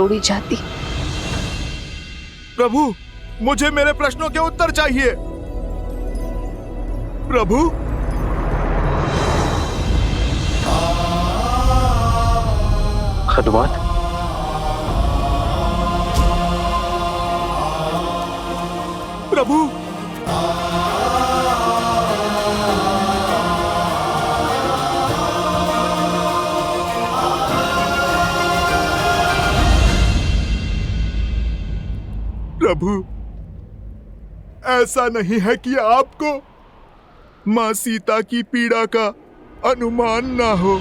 उड़ी जाती। प्रभु, मुझे मेरे प्रश्नों के उत्तर चाहिए। प्रभु, हनुमान, प्रभु, प्रभु, ऐसा नहीं है कि आपको मां सीता की पीड़ा का अनुमान ना हो।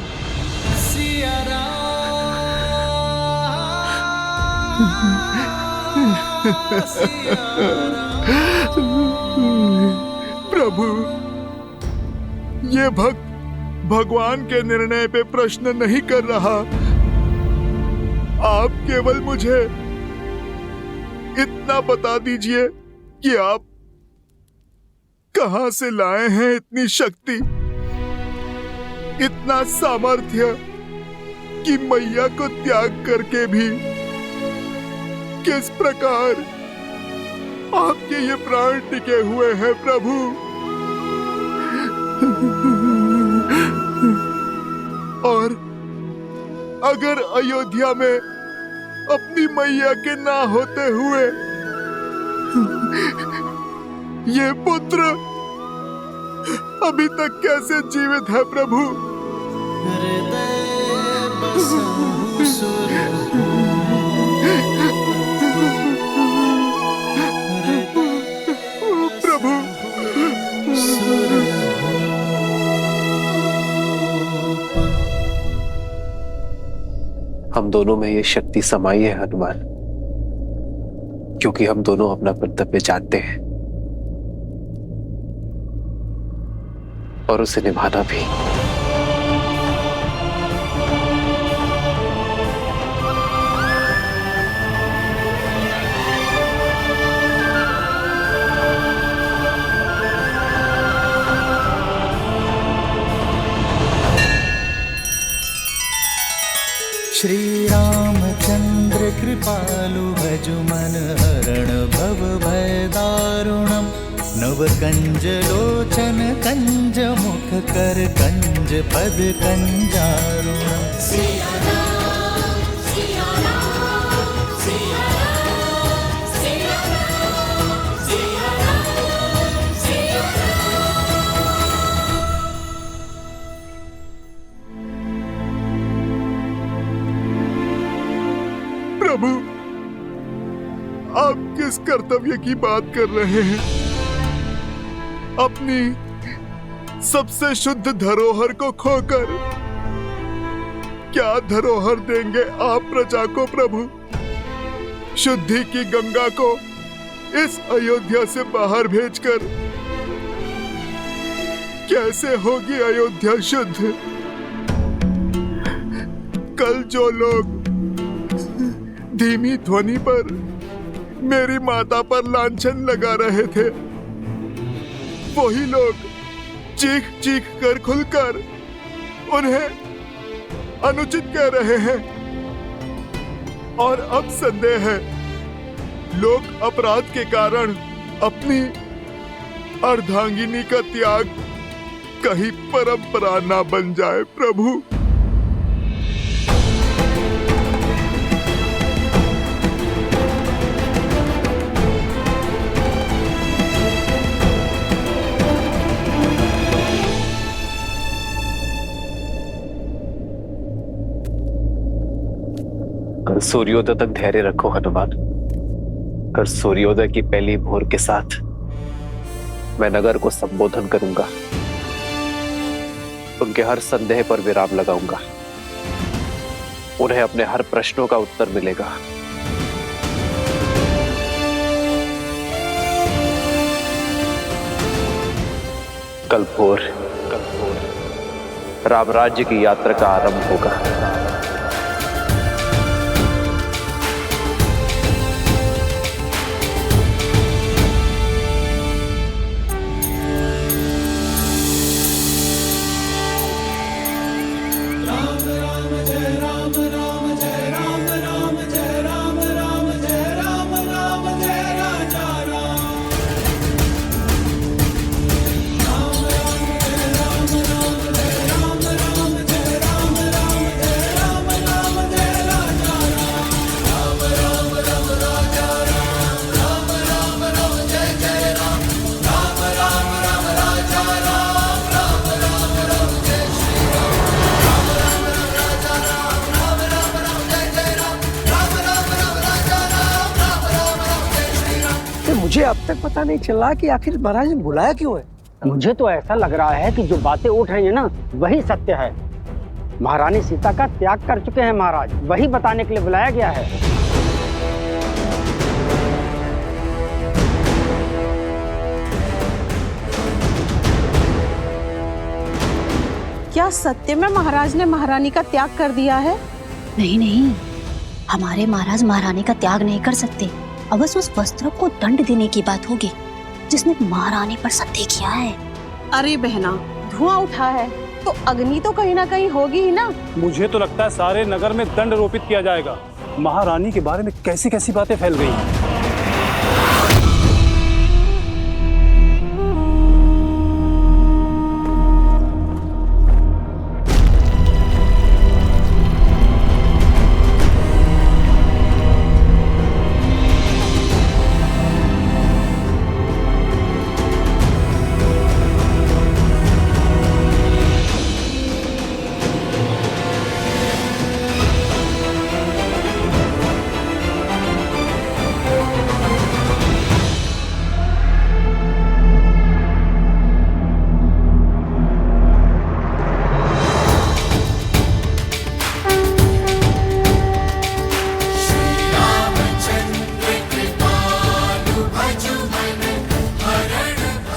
प्रभु, ये भक्त भगवान के निर्णय पे प्रश्न नहीं कर रहा। आप केवल मुझे इतना बता दीजिए कि आप कहां से लाए हैं इतनी शक्ति, इतना सामर्थ्य कि मैया को त्याग करके भी किस प्रकार आपके ये प्राण टिके हुए हैं प्रभु। और अगर अयोध्या में अपनी मैया के ना होते हुए ये पुत्र अभी तक कैसे जीवित है प्रभु? प्रभु, हम दोनों में ये शक्ति समाई है हनुमान, क्योंकि हम दोनों अपना कर्तव्य जानते हैं और उसे निभाना भी। श्री रामचंद्र कृपालु भजु मन हरण भव भय दारुणम। नव कंज लोचन कंज मुख कर कंज पद कंजारुणम। प्रभु, आप किस कर्तव्य की बात कर रहे हैं? अपनी सबसे शुद्ध धरोहर को खोकर क्या धरोहर देंगे आप प्रजा को प्रभु? शुद्धि की गंगा को इस अयोध्या से बाहर भेजकर कैसे होगी अयोध्या शुद्ध? कल जो लोग धीमी ध्वनि पर मेरी माता पर लांछन लगा रहे थे, वही लोग चीख चीख कर खुलकर उन्हें अनुचित कह रहे हैं। और अब संदेह है, लोग अपराध के कारण अपनी अर्धांगिनी का त्याग कहीं परंपरा ना बन जाए प्रभु। कल सूर्योदय तक धैर्य रखो हनुमान। कल सूर्योदय की पहली भोर के साथ मैं नगर को संबोधन करूंगा, उनके हर संदेह पर विराम लगाऊंगा, उन्हें अपने हर प्रश्नों का उत्तर मिलेगा। कल भोर राम राज्य की यात्रा का आरंभ होगा। राम राम जय राम, राम जय राम, राम जय राम। मुझे अब तक पता नहीं चला कि आखिर महाराज ने बुलाया क्यों है। मुझे तो ऐसा लग रहा है कि जो बातें उठ रही है ना वही सत्य है। महारानी सीता का त्याग कर चुके हैं महाराज, वही बताने के लिए बुलाया गया है। क्या सत्य में महाराज ने महारानी का त्याग कर दिया है? नहीं नहीं, हमारे महाराज महारानी का त्याग नहीं कर सकते। अवश्य उस वस्त्र को दंड देने की बात होगी जिसने महारानी पर सत्य किया है। अरे बहना, धुआं उठा है तो अग्नि तो कहीं ना कहीं होगी ही ना। मुझे तो लगता है सारे नगर में दंड रोपित किया जाएगा। महारानी के बारे में कैसी कैसी बातें फैल गई हैं।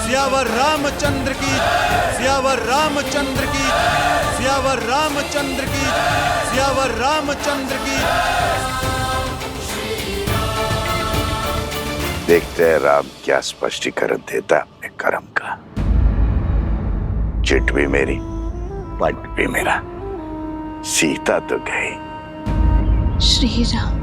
सियावर रामचंद्र की, सियावर रामचंद्र की, सियावर रामचंद्र की, सियावर रामचंद्र की। देखते हैं राम क्या स्पष्टीकरण देता है अपने कर्म का। चिट भी मेरी, पट भी मेरा, सीता तो गई। श्री राम।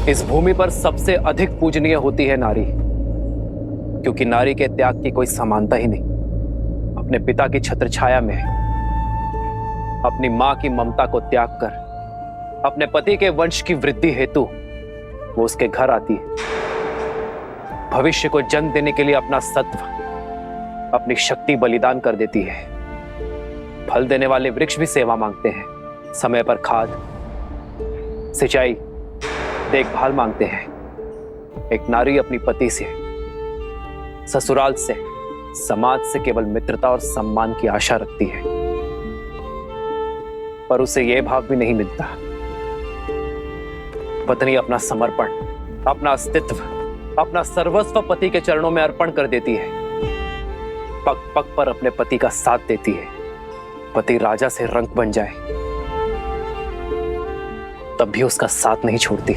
इस भूमि पर सबसे अधिक पूजनीय होती है नारी, क्योंकि नारी के त्याग की कोई समानता ही नहीं। अपने पिता की छत्रछाया में अपनी मां की ममता को त्याग कर अपने पति के वंश की वृद्धि हेतु वो उसके घर आती है। भविष्य को जन्म देने के लिए अपना सत्व, अपनी शक्ति बलिदान कर देती है। फल देने वाले वृक्ष भी सेवा मांगते हैं, समय पर खाद, सिंचाई, देखभाल मांगते हैं। एक नारी अपनी पति से, ससुराल से, समाज से केवल मित्रता और सम्मान की आशा रखती है, पर उसे यह भाव भी नहीं मिलता। पत्नी अपना समर्पण, अपना अस्तित्व, अपना सर्वस्व पति के चरणों में अर्पण कर देती है। पग पग पर अपने पति का साथ देती है। पति राजा से रंक बन जाए तब भी उसका साथ नहीं छोड़ती।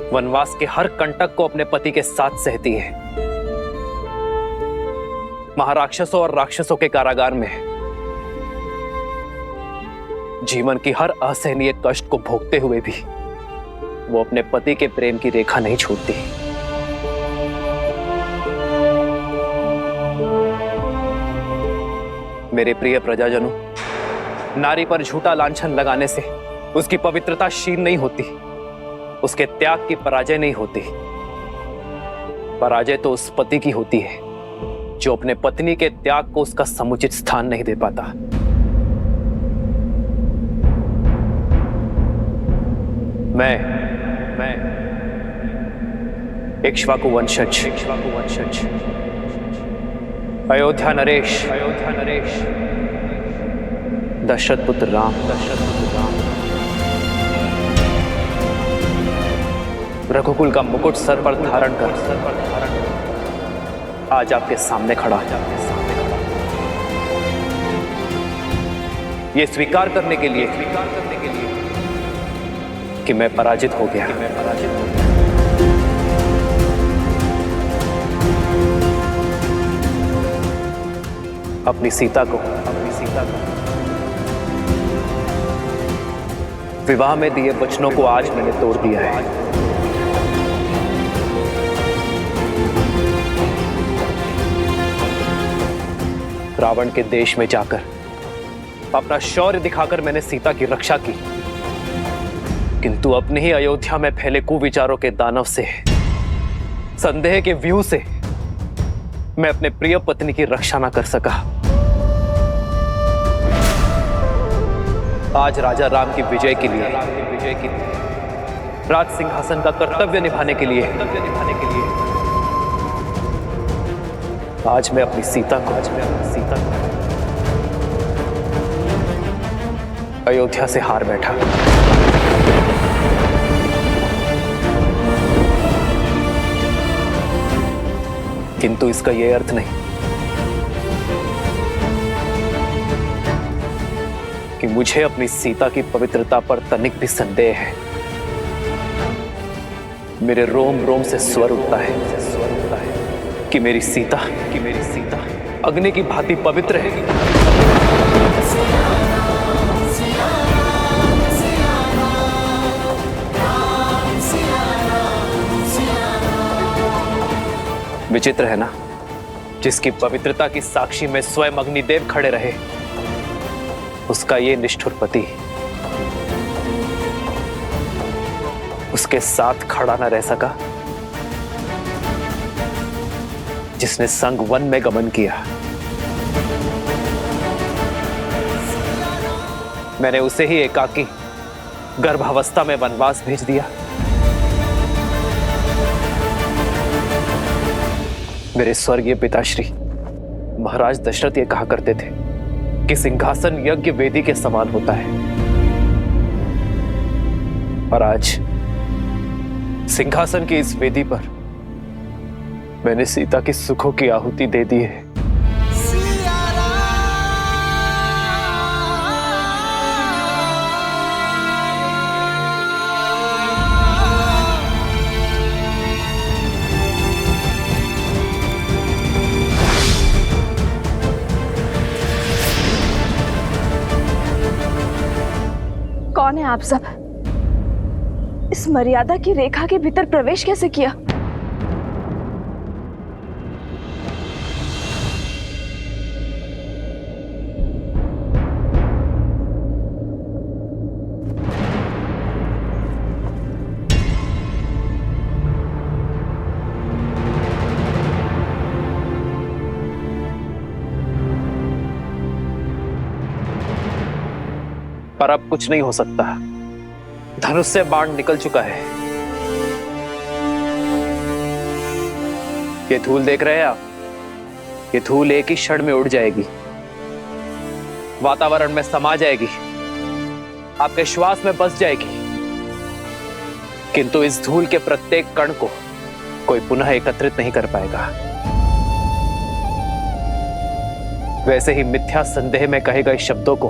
वनवास के हर कंटक को अपने पति के साथ सहती है। महाराक्षसों और राक्षसों के कारागार में जीवन की हर असहनीय कष्ट को भोगते हुए भी वो अपने पति के प्रेम की रेखा नहीं छोड़ती। मेरे प्रिय प्रजाजनों, नारी पर झूठा लांछन लगाने से उसकी पवित्रता क्षीण नहीं होती, उसके त्याग की पराजय नहीं होती। पराजय तो उस पति की होती है जो अपने पत्नी के त्याग को उसका समुचित स्थान नहीं दे पाता। मैं इक्ष्वाकु वंशज अयोध्या नरेश दशरथ पुत्र राम रघुकुल का मुकुट सर पर धारण कर आज आपके सामने खड़ा है। ये स्वीकार करने के लिए कि मैं पराजित हो गया। अपनी सीता को विवाह में दिए वचनों को आज मैंने तोड़ दिया है। रावण के देश में जाकर अपना शौर्य दिखाकर मैंने सीता की रक्षा की, किंतु अपने ही अयोध्या में फैले कुविचारों के दानव से, संदेह के व्यू से मैं अपने प्रिय पत्नी की रक्षा न कर सका। आज राजा राम की विजय के लिए राज सिंहासन का कर्तव्य निभाने के लिए आज मैं अपनी सीता को अयोध्या से हार बैठा। किंतु इसका यह अर्थ नहीं कि मुझे अपनी सीता की पवित्रता पर तनिक भी संदेह है। मेरे रोम रोम से स्वर उठता है कि मेरी सीता अग्नि की भांति पवित्र है। विचित्र है ना, जिसकी पवित्रता की साक्षी में स्वयं अग्निदेव खड़े रहे, उसका ये निष्ठुर पति उसके साथ खड़ा न रह सका, जिसने संग वन में गमन किया। मैंने उसे ही एकाकी गर्भावस्था में वनवास भेज दिया। मेरे स्वर्गीय पिताश्री महाराज दशरथ ये कहा करते थे कि सिंहासन यज्ञ वेदी के समान होता है, और आज सिंहासन की इस वेदी पर मैंने सीता की सुखों की आहुति दे दी है। कौन है आप सब? इस मर्यादा की रेखा के भीतर प्रवेश कैसे किया? पर अब कुछ नहीं हो सकता। धनुष से बाण निकल चुका है। ये धूल देख रहे हैं आप? ये धूल एक ही क्षण में उड़ जाएगी, वातावरण में समा जाएगी, आपके श्वास में बस जाएगी। किंतु इस धूल के प्रत्येक कण को कोई पुनः एकत्रित नहीं कर पाएगा। वैसे ही मिथ्या संदेह में कहे गए शब्दों को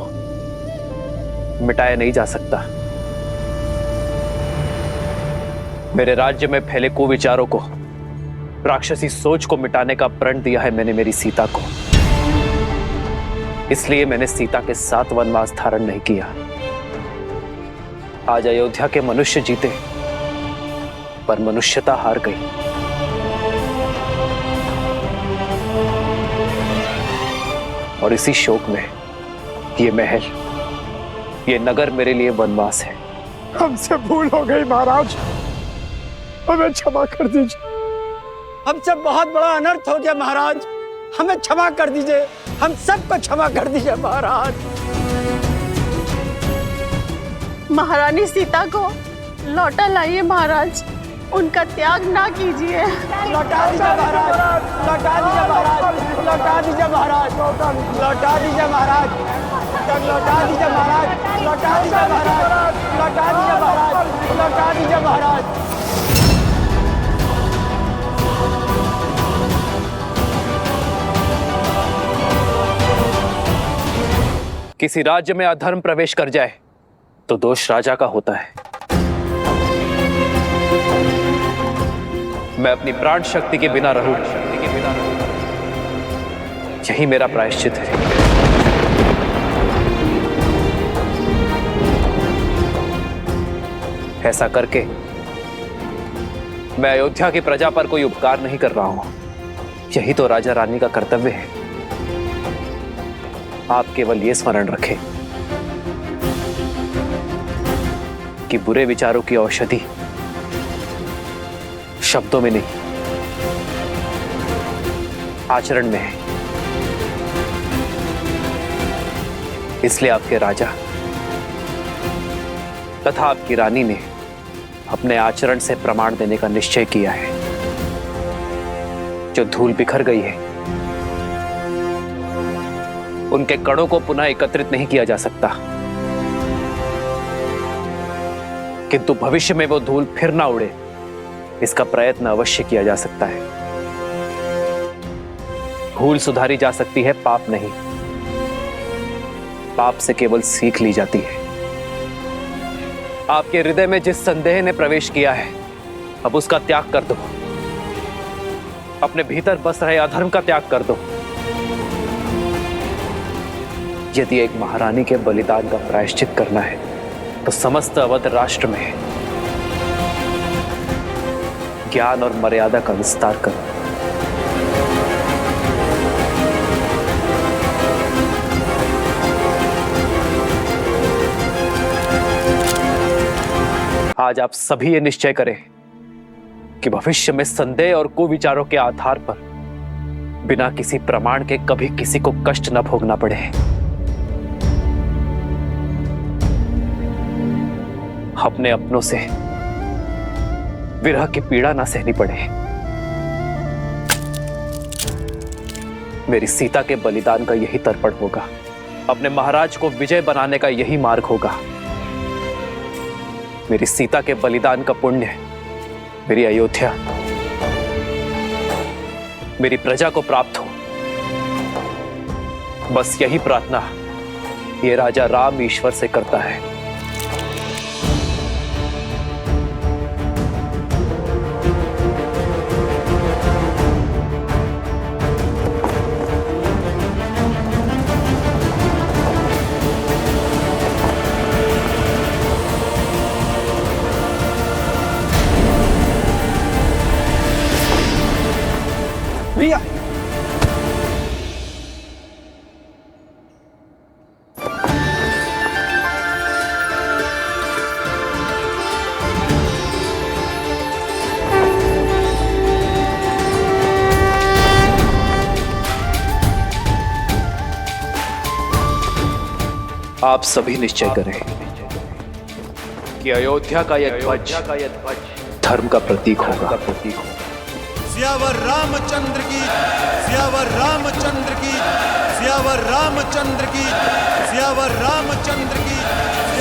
मिटाया नहीं जा सकता। मेरे राज्य में फैले कुविचारों को, राक्षसी सोच को मिटाने का प्रण दिया है मैंने मेरी सीता को। इसलिए मैंने सीता के साथ वनवास धारण नहीं किया। आज अयोध्या के मनुष्य जीते, पर मनुष्यता हार गई। और इसी शोक में ये महल, ये नगर मेरे लिए वनवास है। हमसे भूल हो गई महाराज, हमें क्षमा कर दीजिए। हमसे बहुत बड़ा अनर्थ हो गया महाराज, हमें क्षमा कर दीजिए, हम सबको क्षमा कर दीजिए महाराज। महारानी सीता को लौटा लाइए महाराज, उनका त्याग ना कीजिए। लौटा दीजिए महाराज, लौटा दीजिए महाराज, लौटा दीजिए महाराज, लौटा दीजिए महाराज, लौटा दीजिए महाराज, लौटा दीजिए महाराज, लौटा दीजिए महाराज, लौटा दीजिए महाराज। किसी राज्य में अधर्म प्रवेश कर जाए तो दोष राजा का होता है। मैं अपनी प्राण शक्ति के बिना रहूं, यही मेरा प्रायश्चित है। ऐसा करके मैं अयोध्या की प्रजा पर कोई उपकार नहीं कर रहा हूं। यही तो राजा रानी का कर्तव्य है। आप केवल ये स्मरण रखें कि बुरे विचारों की औषधि शब्दों में नहीं, आचरण में है। इसलिए आपके राजा तथा आपकी रानी ने अपने आचरण से प्रमाण देने का निश्चय किया है। जो धूल बिखर गई है, उनके कणों को पुनः एकत्रित नहीं किया जा सकता, किंतु भविष्य में वो धूल फिर ना उड़े, इसका प्रयत्न अवश्य किया जा सकता है। भूल सुधारी जा सकती है, पाप नहीं। पाप से केवल सीख ली जाती है। आपके हृदय में जिस संदेह ने प्रवेश किया है, अब उसका त्याग कर दो। अपने भीतर बस रहे अधर्म का त्याग कर दो। यदि एक महारानी के बलिदान का प्रायश्चित करना है, तो समस्त अवध राष्ट्र में ज्ञान और मर्यादा का विस्तार करो। आज आप सभी ये निश्चय करें कि भविष्य में संदेह और कुविचारों के आधार पर बिना किसी प्रमाण के कभी किसी को कष्ट न भोगना पड़े। अपने अपनों से विरह की पीड़ा ना सहनी पड़े। मेरी सीता के बलिदान का यही तर्पण होगा। अपने महाराज को विजय बनाने का यही मार्ग होगा। मेरी सीता के बलिदान का पुण्य मेरी अयोध्या, मेरी प्रजा को प्राप्त हो। बस यही प्रार्थना ये राजा राम ईश्वर से करता है। भैया आप सभी निश्चय करें कि अयोध्या का यह ध्वज धर्म का प्रतीक होगा। सियावर रामचंद्र की, सियावर रामचंद्र की, सियावर रामचंद्र की, सियावर रामचंद्र की, सियावर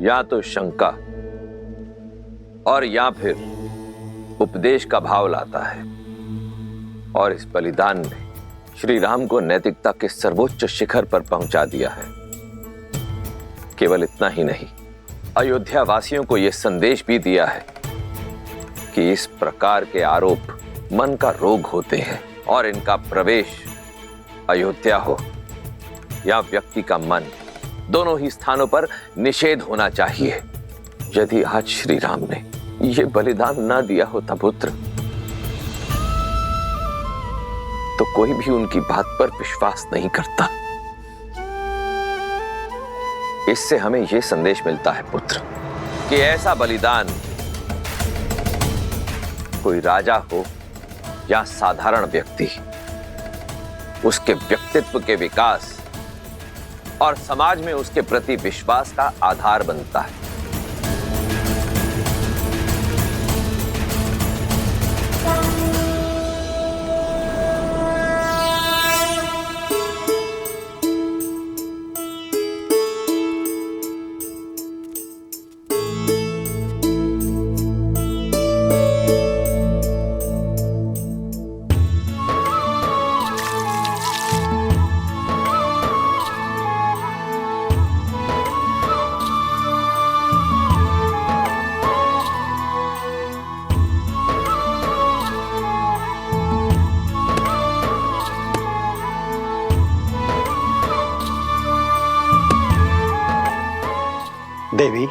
या तो शंका और या फिर उपदेश का भाव लाता है, और इस बलिदान ने श्री राम को नैतिकता के सर्वोच्च शिखर पर पहुंचा दिया है। केवल इतना ही नहीं, अयोध्या वासियों को यह संदेश भी दिया है कि इस प्रकार के आरोप मन का रोग होते हैं और इनका प्रवेश अयोध्या हो या व्यक्ति का मन, दोनों ही स्थानों पर निषेध होना चाहिए। यदि आज श्री राम ने यह बलिदान ना दिया होता पुत्र, तो कोई भी उनकी बात पर विश्वास नहीं करता। इससे हमें यह संदेश मिलता है पुत्र कि ऐसा बलिदान कोई राजा हो या साधारण व्यक्ति, उसके व्यक्तित्व के विकास और समाज में उसके प्रति विश्वास का आधार बनता है। देवी,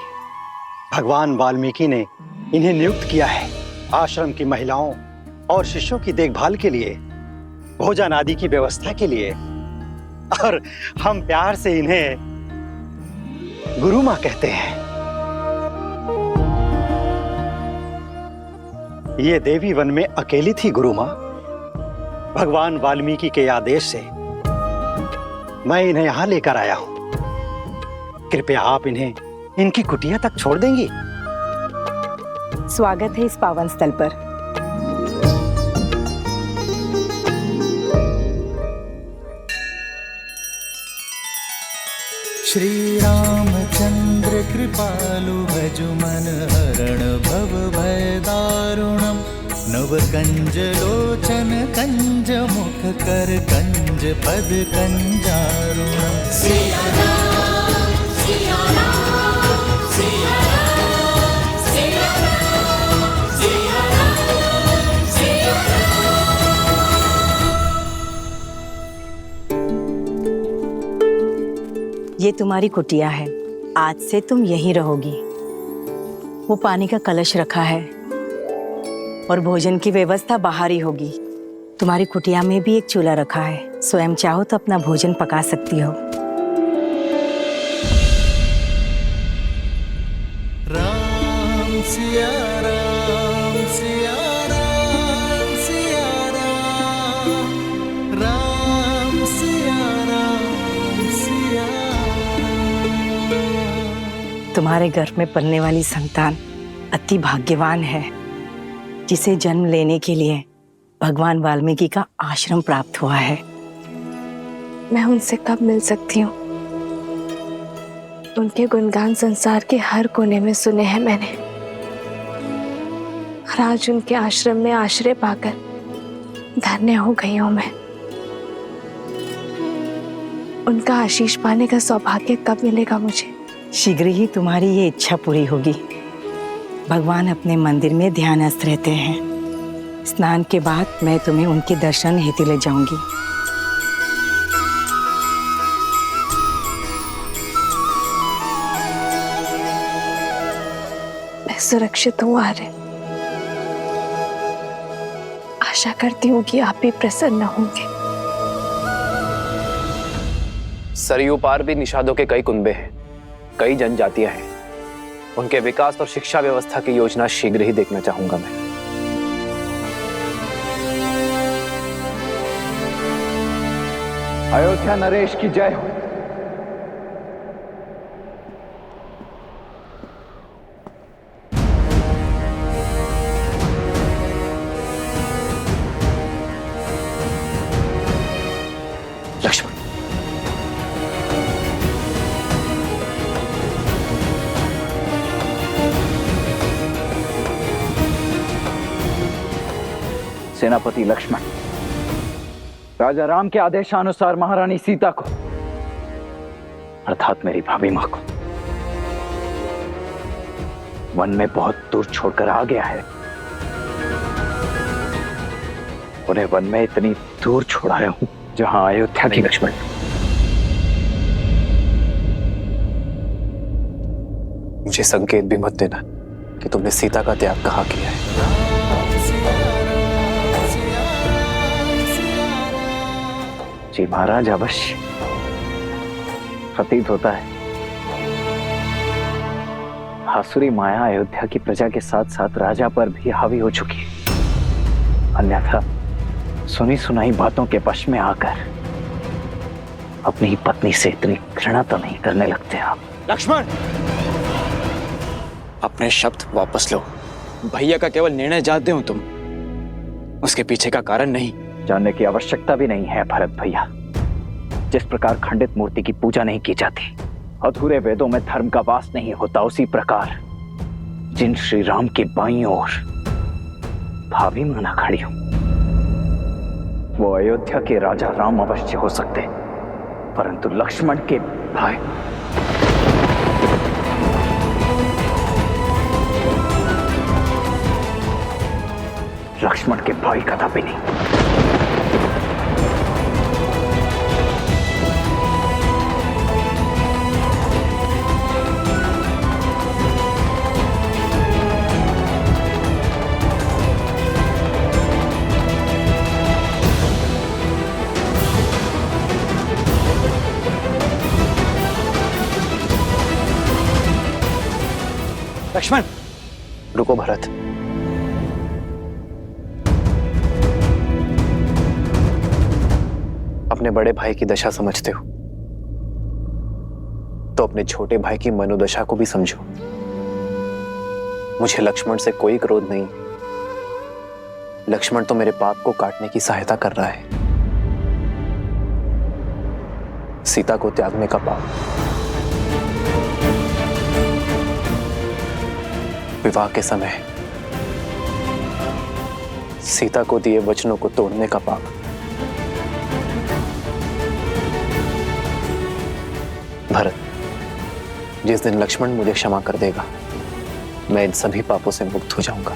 भगवान वाल्मीकि ने इन्हें नियुक्त किया है आश्रम की महिलाओं और शिष्यों की देखभाल के लिए, भोजन आदि की व्यवस्था के लिए, और हम प्यार से इन्हें गुरु माँ कहते हैं। ये देवी वन में अकेली थी गुरु माँ। भगवान वाल्मीकि के आदेश से मैं इन्हें यहां लेकर आया हूं। कृपया आप इन्हें इनकी कुटिया तक छोड़ देंगी? स्वागत है इस पावन स्थल पर। श्री रामचंद्र कृपालु भजु मन हरण भव भय दारुणम, नव कंज लोचन कंज मुख कर कंज पद कंजारुणम। सिया राम, सिया राम, सिया राम, सिया राम, सिया राम, सिया राम। ये तुम्हारी कुटिया है, आज से तुम यहीं रहोगी। वो पानी का कलश रखा है और भोजन की व्यवस्था बाहर ही होगी। तुम्हारी कुटिया में भी एक चूल्हा रखा है, स्वयं चाहो तो अपना भोजन पका सकती हो। राम सिया राम, सिया राम, सिया राम, राम सिया राम, सिया राम। तुम्हारे गर्भ में पलने वाली संतान अति भाग्यवान है, जिसे जन्म लेने के लिए भगवान वाल्मीकि का आश्रम प्राप्त हुआ है। मैं उनसे कब मिल सकती हूँ? उनके गुणगान संसार के हर कोने में सुने हैं मैंने, और आज उनके आश्रम में आश्रय पाकर धन्य हो गई हूँ मैं। उनका आशीष पाने का सौभाग्य कब मिलेगा मुझे? शीघ्र ही तुम्हारी ये इच्छा पूरी होगी। भगवान अपने मंदिर में ध्यानस्थ रहते हैं। स्नान के बाद मैं तुम्हें उनके दर्शन हेतु ले जाऊंगी। मैं सुरक्षित हूँ आर्य। आशा करती हूँ कि आप भी प्रसन्न होंगे। सरयू पार भी निषादों के कई कुनबे हैं, कई जनजातियां हैं। उनके विकास और शिक्षा व्यवस्था की योजना शीघ्र ही देखना चाहूंगा मैं। अयोध्या नरेश की जय हो। लक्ष्मण, सेनापति लक्ष्मण, राजा राम के आदेशानुसार महारानी सीता को, अर्थात मेरी भाभी मां को, वन में बहुत दूर छोड़कर आ गया है। उन्हें वन में इतनी दूर छोड़ाया हूं जहां अयोध्या की। लक्ष्मण, मुझे संकेत भी मत देना कि तुमने सीता का त्याग कहाँ किया है। जी महाराज, अवश्य। प्रतीत होता है आसुरी माया अयोध्या की प्रजा के साथ साथ राजा पर भी हावी हो चुकी है। अन्यथा सुनी सुनाई बातों के वश में आकर अपनी ही पत्नी से इतनी घृणा तो नहीं करने लगते आप। लक्ष्मण, अपने शब्द वापस लो। भैया का केवल निर्णय जानते हो तुम, उसके पीछे का कारण नहीं। जानने की आवश्यकता भी नहीं है भरत भैया। जिस प्रकार खंडित मूर्ति की पूजा नहीं की जाती, अधूरे वेदों में धर्म का वास नहीं होता, उसी प्रकार जिन श्री राम की बाईं ओर भाभी माना खड़ी हूं, वो अयोध्या के राजा राम अवश्य हो सकते, परंतु लक्ष्मण के भाई लक्ष्मण के भाई कदापि नहीं। लक्ष्मण! रुको भरत। अपने बड़े भाई की दशा समझते हो तो अपने छोटे भाई की मनोदशा को भी समझो। मुझे लक्ष्मण से कोई क्रोध नहीं। लक्ष्मण तो मेरे पाप को काटने की सहायता कर रहा है। सीता को त्यागने का पाप, विवाह के समय सीता को दिए वचनों को तोड़ने का पाप, भरत, जिस दिन लक्ष्मण मुझे क्षमा कर देगा मैं इन सभी पापों से मुक्त हो जाऊंगा।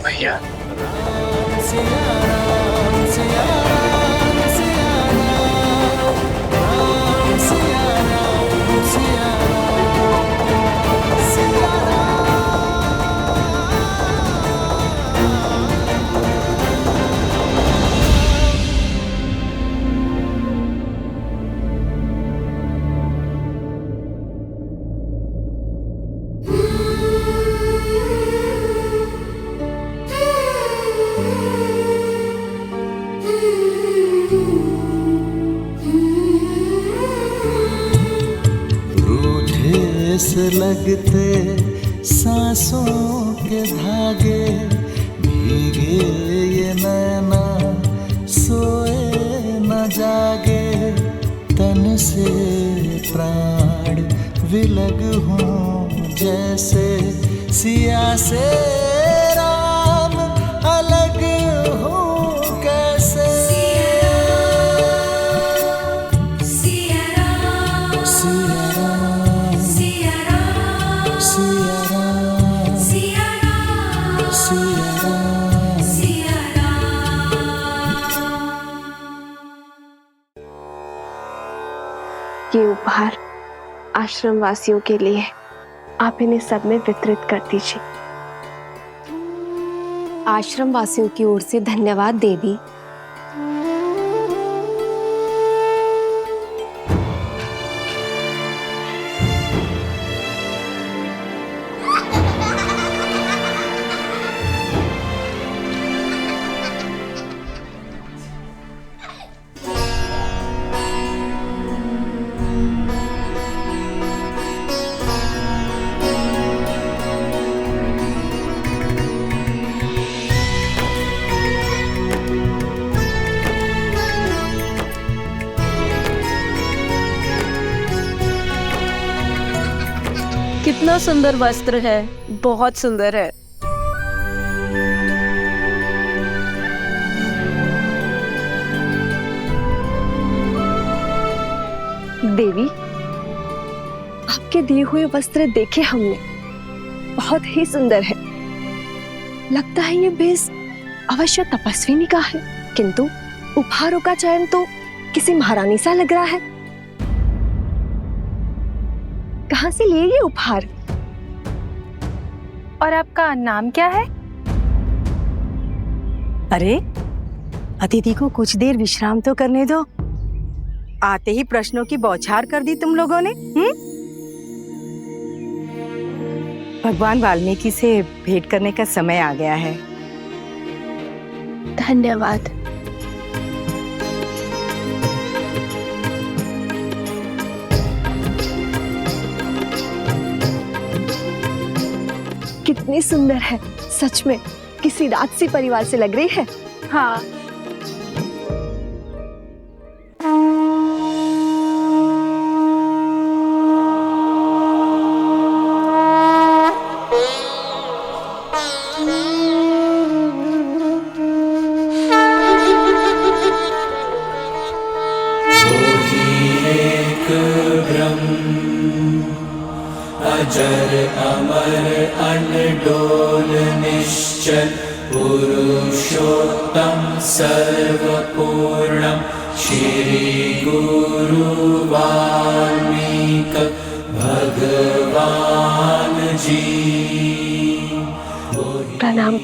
भैया से लगते सांसों के धागे, भीगे ये नैना सोए न जागे, तन से प्राण विलग हों जैसे सिया से राम अलग हो कैसे। ये उपहार आश्रम वासियों के लिए, आप इन्हें सब में वितरित कर दीजिए। आश्रम वासियों की ओर से धन्यवाद देवी। कितना सुंदर वस्त्र है, बहुत सुंदर है। देवी, आपके दिए हुए वस्त्र देखे हमने, बहुत ही सुंदर है। लगता है ये भेष अवश्य तपस्विनी का है, किंतु उपहारों का चयन तो किसी महारानी सा लग रहा है। कहाँ से लिए ये उपहार? और आपका नाम क्या है? अरे, अतिथि को कुछ देर विश्राम तो करने दो। आते ही प्रश्नों की बौछार कर दी तुम लोगों ने। भगवान वाल्मीकि से भेंट करने का समय आ गया है। धन्यवाद। कितनी सुंदर है, सच में किसी राजसी परिवार से लग रही है। हाँ। अजर अमर अनडोल निश्चल पुरुषोत्तम सर्वपूर्णम श्री गुरु वाल्मीकि भगवान जी। प्रणाम।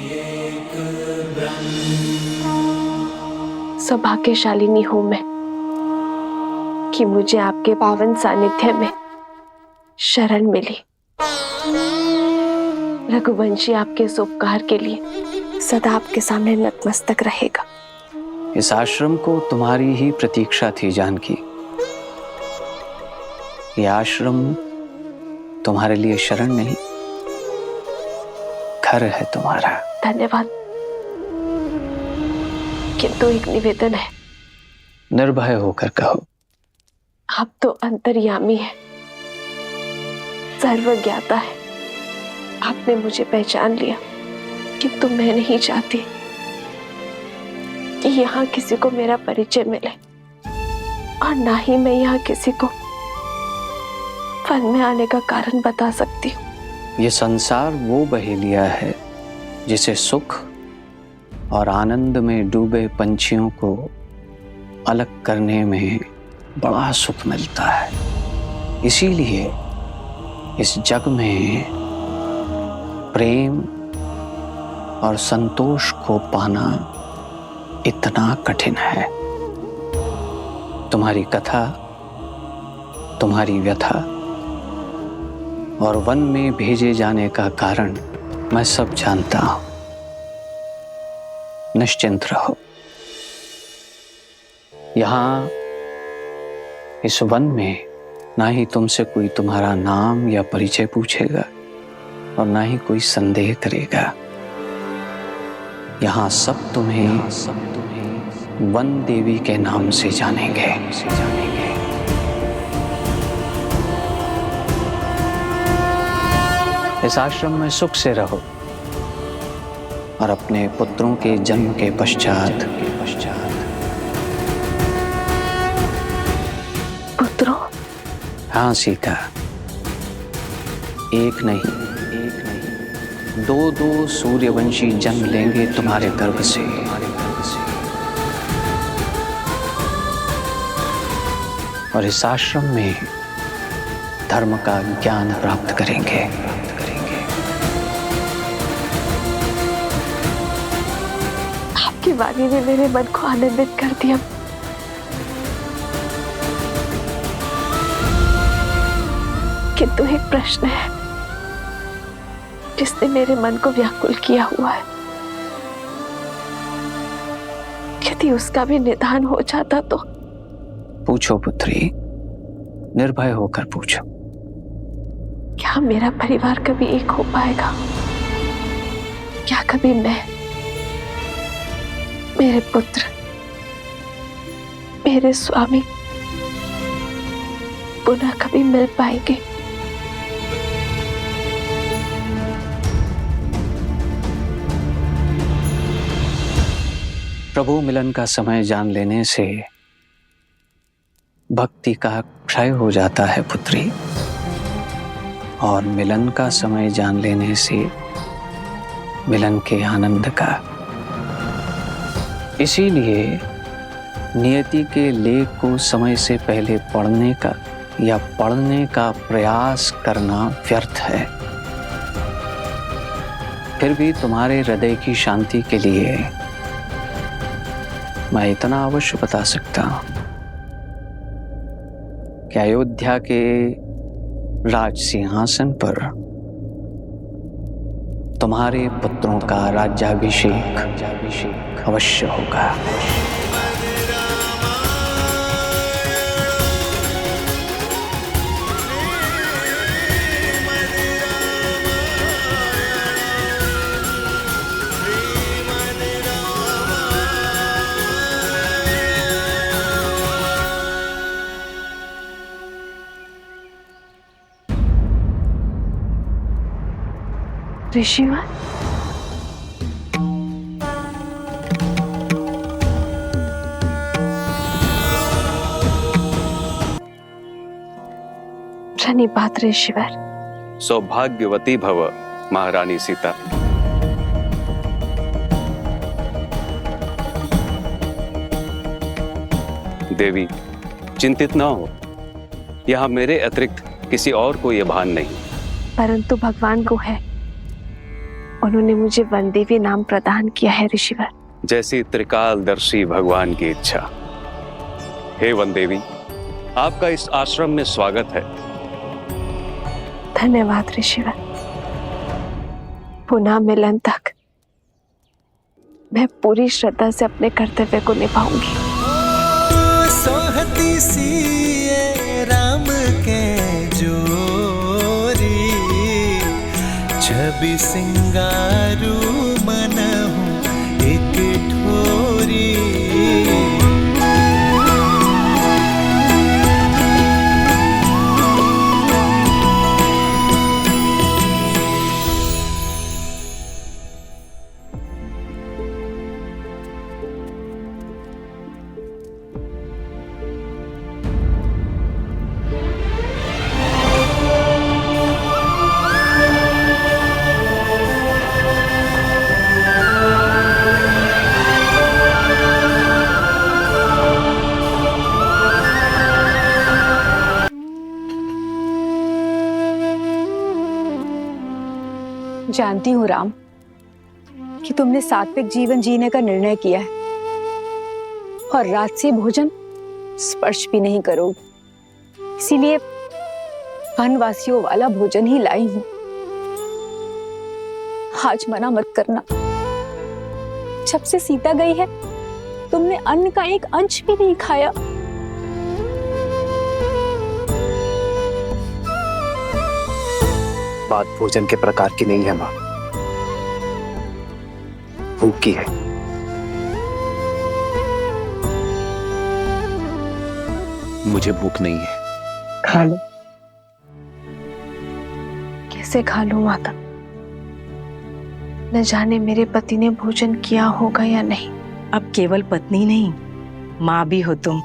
सौभाग्यशालिनी हूं मैं कि मुझे आपके पावन सानिध्य में शरण मिली। रघुवंशी आपके इस उपकार के लिए सदा आपके सामने नतमस्तक रहेगा। इस आश्रम को तुम्हारी ही प्रतीक्षा थी जानकी। यह आश्रम तुम्हारे लिए शरण नहीं, घर है तुम्हारा। धन्यवाद। किंतु एक निवेदन है। निर्भय होकर कहो। आप तो अंतर्यामी है, सर्वज्ञाता है। आपने मुझे पहचान लिया, किंतु मैं नहीं चाहती कि यहाँ किसी को मेरा परिचय मिले, और ना ही मैं यहाँ किसी को वन में आने का कारण बता सकती हूँ। ये संसार वो बहेलिया है जिसे सुख और आनंद में डूबे पंछियों को अलग करने में बड़ा सुख मिलता है। इसीलिए इस जग में प्रेम और संतोष को पाना इतना कठिन है। तुम्हारी कथा, तुम्हारी व्यथा और वन में भेजे जाने का कारण मैं सब जानता हूं। निश्चिंत रहो। यहां इस वन में ना ही तुमसे कोई तुम्हारा नाम या परिचय पूछेगा और ना ही कोई संदेह करेगा। यहां सब तुम्हें वन देवी के नाम से जानेंगे। इस आश्रम में सुख से रहो और अपने पुत्रों के जन्म के पश्चात पुत्रों? हाँ सीता, एक नहीं दो सूर्यवंशी जन्म लेंगे तुम्हारे गर्भ से। और इस आश्रम में धर्म का ज्ञान प्राप्त करेंगे। आपकी वाणी ने मेरे मन को आनंदित कर दिया। किंतु एक प्रश्न है जिसने मेरे मन को व्याकुल किया हुआ है। यदि उसका भी निदान हो जाता तो। पूछो पुत्री, निर्भय होकर पूछो। क्या मेरा परिवार कभी एक हो पाएगा? क्या कभी मैं, मेरे पुत्र, मेरे स्वामी पुनः कभी मिल पाएंगे? प्रभु मिलन का समय जान लेने से भक्ति का क्षय हो जाता है पुत्री, और मिलन का समय जान लेने से मिलन के आनंद का। इसीलिए नियति के लेख को समय से पहले पढ़ने का या पढ़ने का प्रयास करना व्यर्थ है। फिर भी तुम्हारे हृदय की शांति के लिए मैं इतना अवश्य बता सकता हूं कि अयोध्या के राज सिंहासन पर तुम्हारे पुत्रों का राज्याभिषेक अवश्य होगा। ऋषिवर, धन्यवाद ऋषिवर। सौभाग्यवती भव महारानी सीता। देवी, चिंतित ना हो, यहाँ मेरे अतिरिक्त किसी और को यह भान नहीं। परंतु भगवान को है, उन्होंने मुझे वन देवी नाम प्रदान किया है ऋषिवर। जैसी त्रिकालदर्शी भगवान की इच्छा। हे वन देवी, आपका इस आश्रम में स्वागत है। धन्यवाद ऋषिवर। पुनः मिलन तक मैं पूरी श्रद्धा से अपने कर्तव्य को निभाऊंगी। सोहती सी ये राम के जोरी, छवि सिंगारू मन हूँ एक ठोरी। जानती हूँ राम कि तुमने सात्विक जीवन जीने का निर्णय किया है और राजसी भोजन स्पर्श भी नहीं करोगे, इसीलिए वनवासियों वाला भोजन ही लाई हूँ। आज मना मत करना। जब से सीता गई है तुमने अन्न का एक अंश भी नहीं खाया। बात भोजन के प्रकार की नहीं है माँ, भूख की है। मुझे भूख नहीं है। खा लो। कैसे खा लूं माता? न जाने मेरे पति ने भोजन किया होगा या नहीं। अब केवल पत्नी नहीं, माँ भी हो तुम।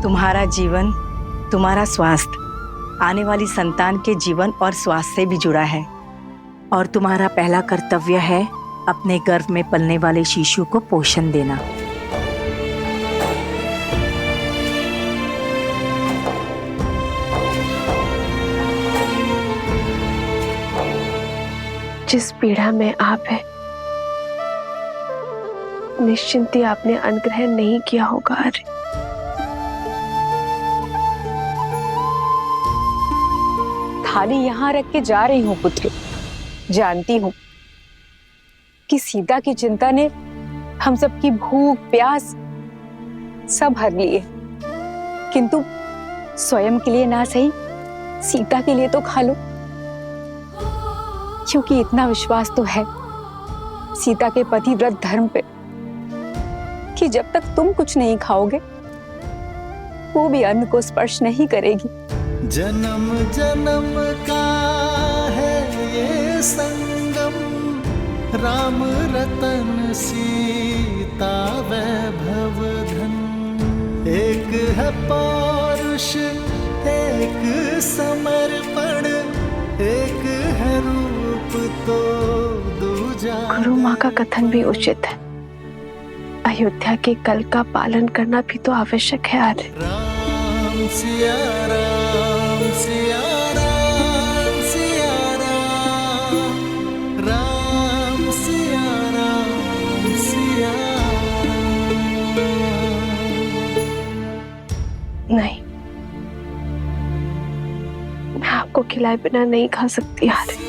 तुम्हारा जीवन, तुम्हारा स्वास्थ्य आने वाली संतान के जीवन और स्वास्थ्य से भी जुड़ा है, और तुम्हारा पहला कर्तव्य है अपने गर्भ में पलने वाले शिशु को पोषण देना। जिस पीड़ा में आप है, निश्चिंत ही आपने अनुग्रह नहीं किया होगा। अरे थाली यहाँ रख के जा रही हूँ पुत्र। जानती हूँ कि सीता की चिंता ने हम सबकी भूख प्यास सब हर लिए, किंतु स्वयं के लिए ना सही, सीता के लिए तो खा लो, क्योंकि इतना विश्वास तो है सीता के पतिव्रत धर्म पे कि जब तक तुम कुछ नहीं खाओगे वो भी अन्न को स्पर्श नहीं करेगी। जन्म जन्म का है ये संगम, राम रतन सीता वैभव धन। एक है पौरुष, एक समर्पण, एक है रूप तो दूजा। गुरु माँ का कथन भी उचित है। अयोध्या के कल का पालन करना भी तो आवश्यक है। आर्य राम सिया राम सिया राम सिया राम, राम सिया राम सिया राम। नहीं, मैं आपको खिलाए बिना नहीं खा सकती। आर्य